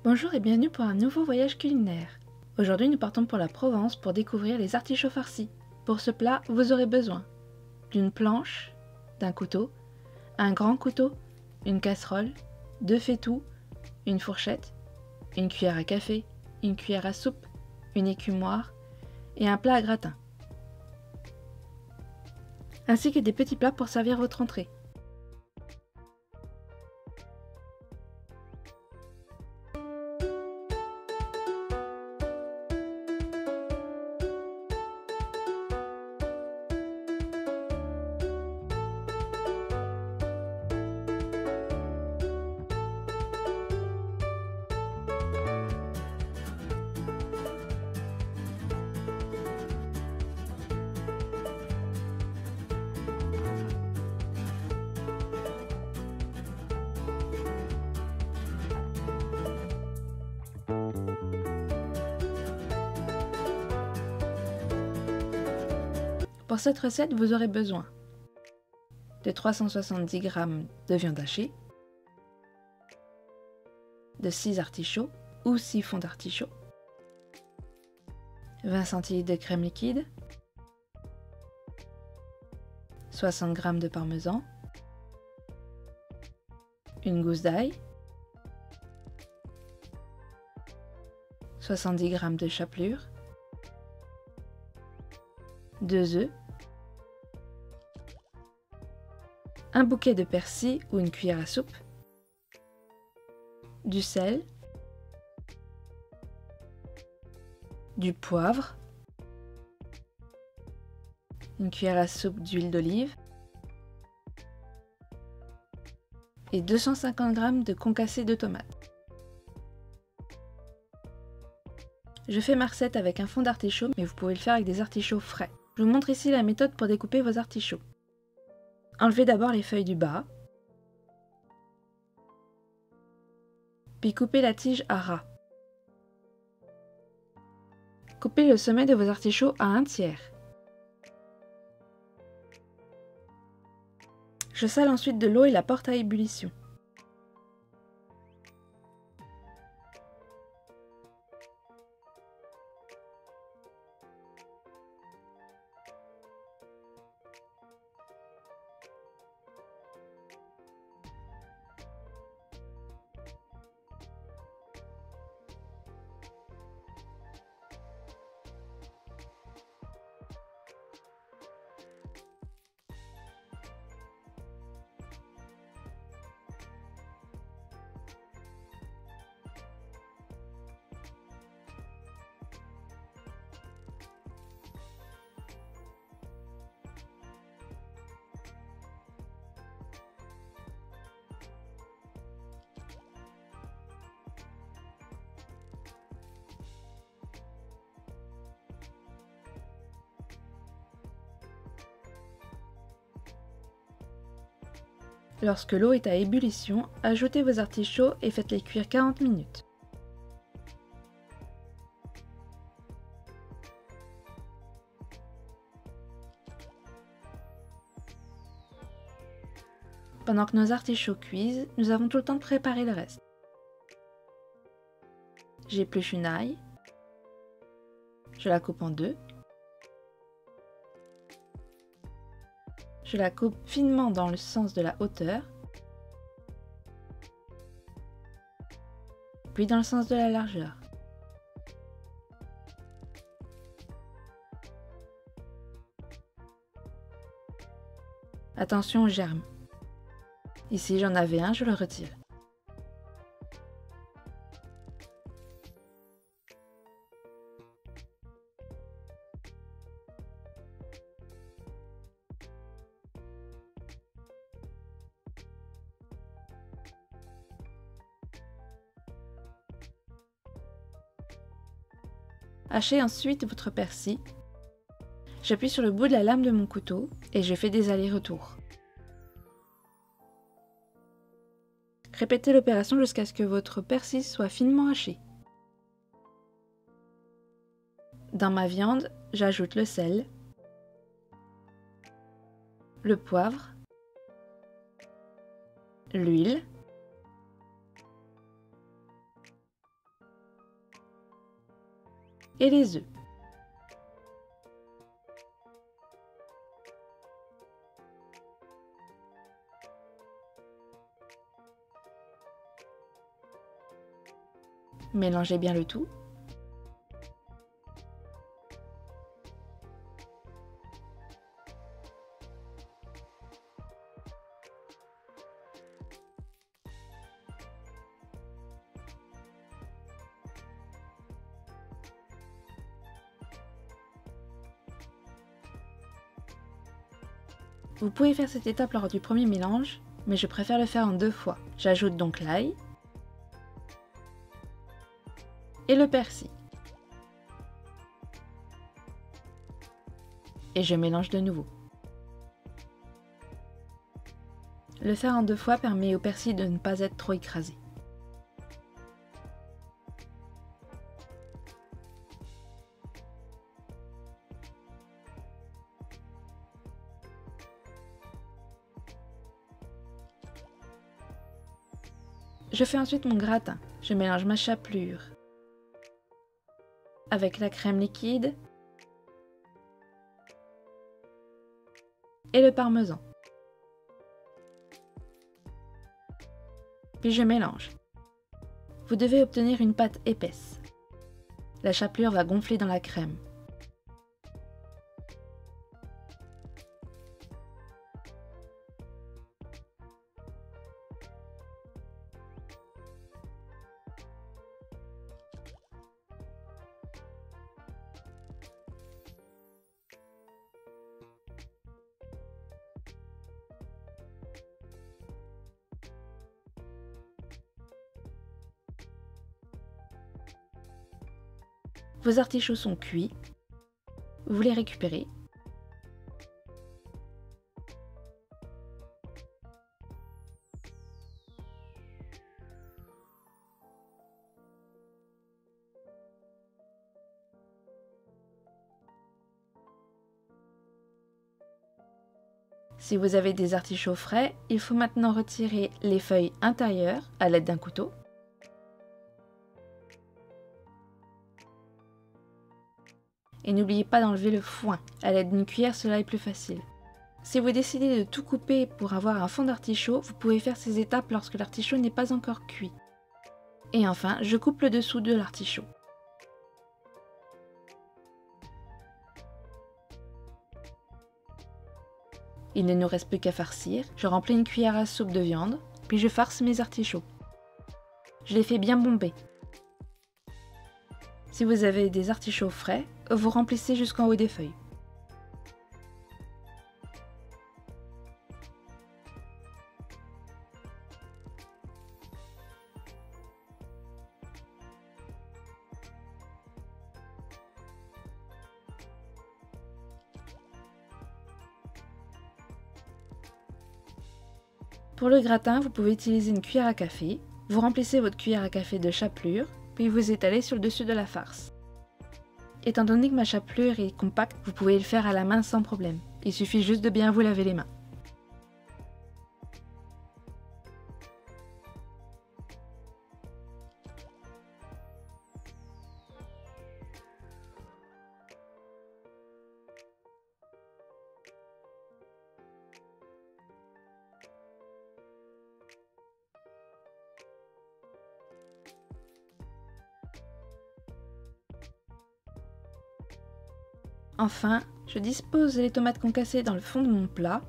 Bonjour et bienvenue pour un nouveau voyage culinaire. Aujourd'hui nous partons pour la Provence pour découvrir les artichauts farcis. Pour ce plat, vous aurez besoin d'une planche, d'un couteau, un grand couteau, une casserole, 2 fétus, une fourchette, une cuillère à café, une cuillère à soupe, une écumoire et un plat à gratin. Ainsi que des petits plats pour servir votre entrée. Pour cette recette, vous aurez besoin de 370 g de viande hachée, de 6 artichauts ou 6 fonds d'artichaut, 20 cl de crème liquide, 60 g de parmesan, une gousse d'ail, 70 g de chapelure, 2 œufs, un bouquet de persil ou une cuillère à soupe, du sel, du poivre, une cuillère à soupe d'huile d'olive et 250 g de concassé de tomates. Je fais ma recette avec un fond d'artichaut, mais vous pouvez le faire avec des artichauts frais. Je vous montre ici la méthode pour découper vos artichauts. Enlevez d'abord les feuilles du bas, puis coupez la tige à ras. Coupez le sommet de vos artichauts à 1/3. Je sale ensuite de l'eau et la porte à ébullition. Lorsque l'eau est à ébullition, ajoutez vos artichauts et faites-les cuire 40 minutes. Pendant que nos artichauts cuisent, nous avons tout le temps de préparer le reste. J'épluche une aille, je la coupe en deux, je la coupe finement dans le sens de la hauteur, puis dans le sens de la largeur. Attention aux germes. Ici j'en avais un, je le retire. Hachez ensuite votre persil. J'appuie sur le bout de la lame de mon couteau et je fais des allers-retours. Répétez l'opération jusqu'à ce que votre persil soit finement haché. Dans ma viande, j'ajoute le sel, le poivre, l'huile, et les œufs. Mélangez bien le tout. Vous pouvez faire cette étape lors du premier mélange, mais je préfère le faire en 2 fois. J'ajoute donc l'ail et le persil. Et je mélange de nouveau. Le faire en 2 fois permet au persil de ne pas être trop écrasé. Je fais ensuite mon gratin. Je mélange ma chapelure avec la crème liquide et le parmesan. Puis je mélange. Vous devez obtenir une pâte épaisse. La chapelure va gonfler dans la crème. Vos artichauts sont cuits. Vous les récupérez. Si vous avez des artichauts frais, il faut maintenant retirer les feuilles intérieures à l'aide d'un couteau. Et n'oubliez pas d'enlever le foin. À l'aide d'une cuillère, cela est plus facile. Si vous décidez de tout couper pour avoir un fond d'artichaut, vous pouvez faire ces étapes lorsque l'artichaut n'est pas encore cuit. Et enfin, je coupe le dessous de l'artichaut. Il ne nous reste plus qu'à farcir. Je remplis une cuillère à soupe de viande, puis je farce mes artichauts. Je les fais bien bomber. Si vous avez des artichauts frais, vous remplissez jusqu'en haut des feuilles. Pour le gratin, vous pouvez utiliser une cuillère à café. Vous remplissez votre cuillère à café de chapelure, puis vous étalez sur le dessus de la farce. Étant donné que ma chapelure est compacte, vous pouvez le faire à la main sans problème. Il suffit juste de bien vous laver les mains. Enfin, je dispose les tomates concassées dans le fond de mon plat.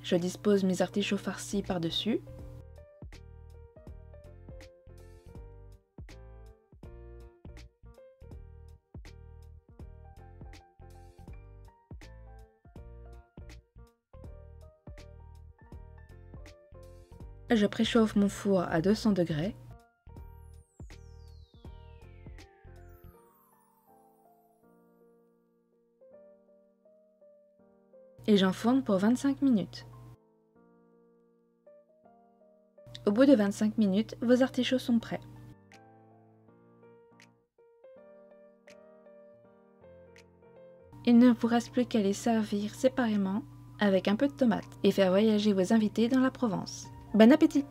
Je dispose mes artichauts farcis par-dessus. Je préchauffe mon four à 200 degrés. Et j'enfourne pour 25 minutes. Au bout de 25 minutes, vos artichauts sont prêts. il ne vous reste plus qu'à les servir séparément avec un peu de tomate et faire voyager vos invités dans la Provence. Bon appétit!